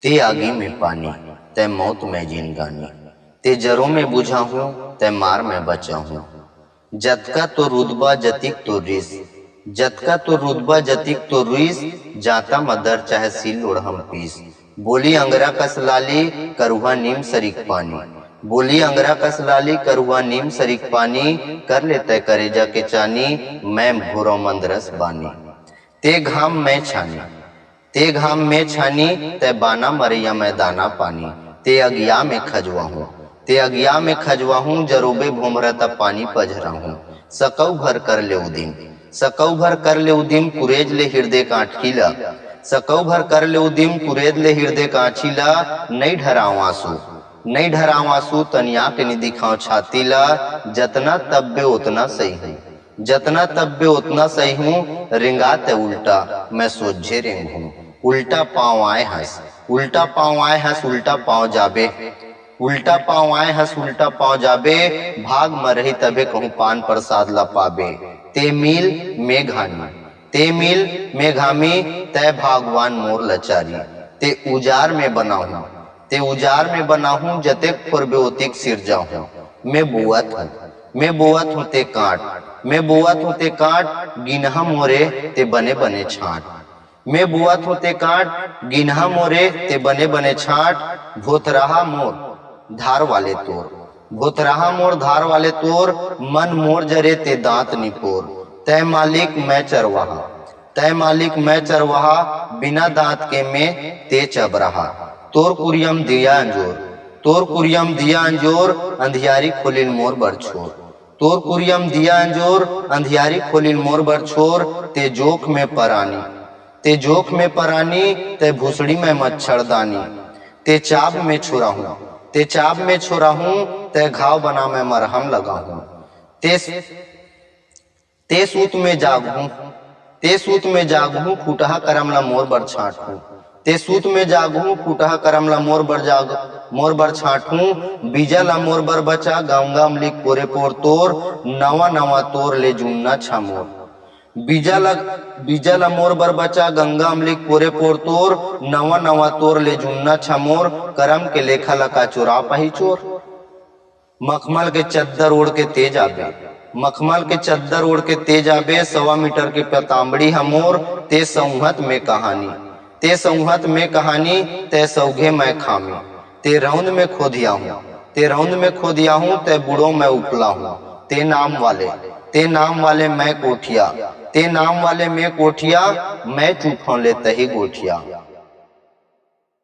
ते आगी में पानी तय मौत में जिंदगानी, ते जरों में बुझा हूँ तय मार में बचा हूँ। जतका तो रुतबा जतिक तो रिस, जतका तो रुतबा जतिक तो रिस, जाता मदर चाहे सील उड़ हम पीस। बोली अंगरा कस लाली करुआ नीम सरीक पानी, बोली अंगरा कस लाली करुआ नीम सरीक पानी। कर लेते करेजा के चानी, मैं घोरो मंदरस बानी। ते घाम में छानी, ते घाम में छानी ते बाना मरिया मैं दाना पानी। ते अगिया में खजवा हूँ, ते अगिया में खजवा हूँ, जरोबे भोमरा तब पानी पजरा हूँ। सकौ भर कर ले उदिम, सकौ भर कर ले उदिम, कुरेज ले हृदय काठीला। सकौ भर कर ले उदिम, कुरेज ले हृदय काठीला। नहीं ढराव आंसू, नहीं ढराव आंसू, तनिया के नहीं दिखाओ छातीला। जतना तब्बे उतना सही हूँ, जतना तब्बे उतना सही हूँ। रिंगाते उल्टा मैं सोझे रिंग हूँ। उल्टा पाँव आए हंस, उल्टा पाँव आए हंस, उल्टा पाँव जाबे, उल्टा पाँव आए हंस, उल्टा पाँव जाबे। भाग मरही तबे कहूँ पान प्रसाद ला पाबे। ते मील मेघानी, ते मील मेघामी, तय भागवान मोर लचारी। ते उजार में बना हूँ, ते उजार में बना हूँ, जतेक फुरबोतिक सिर जाऊँ। मैं बुआत हूँ, मैं बुआत हूँ ते काट, मैं बुआत हूँ ते काट, गिनहा मोरे ते बने बने छाट। मैं बुआत हूँ ते काट, गिनहा मोरे ते बने बने छाट। भूत रहा मोर धार वाले तोर, भूत रहा मोर धार वाले तोर, मन मोर जरे ते दांत निपोर। तय मालिक मैं चरवाहा, तय मालिक मैं चरवाहा, बिना दांत के मैं ते चब रहा। तोर कुरियम दिया अंजोर, तोर कुरियम दिया अंजोर, अंधियारी खोलिन मोर बरछोर। तोर कुरियम दिया अंजोर, अंधियारी खोलिन मोर बरछोर। ते जोख में परानी, ते जोख में परानी, ते भूसड़ी में मच्छरदानी। ते चाब में छुरा हूँ, ते चाब में छुरा हूँ, ते घाव बना में मरहम लगा हूँ। ते सूत में जाग हूँ, ते सूत में जाग हूँ, फूटहा करमला मोर बर छाट हूँ। ते सूत में जाग हूँ, फूटहा करमला मोर बर जाग, मोर बर छाट हूँ। बीजा ला मोर बर बचा, गंगा अमली कोरे पोर तोर, नवा नवा तोर ले जुन्ना छामोर। बीजा ला मोर बर बचा, गंगा अमली कोरे पोर तोर, नवा नवा तोर ले जुन्ना छामोर। करम के लेखा लका चुरा पाही चोर। मखमल के चद्दर ओढ़ के तेज आबे, मखमल के चद्दर ओढ़ के तेज आबे। 1.25 मीटर के पतांबड़ी हमोर, ते संहत में कहानी, ते संहत में कहानी, ते सौघे मैं खामी। ते रौंद में खोदिया हूँ, ते रौंद में खोदिया हूँ, ते बुढ़ो में उपला हूँ। ते नाम वाले, ते नाम वाले मैं कोठिया, ते नाम वाले मैं कोठिया, मैं चूफों लेते ही गोठिया।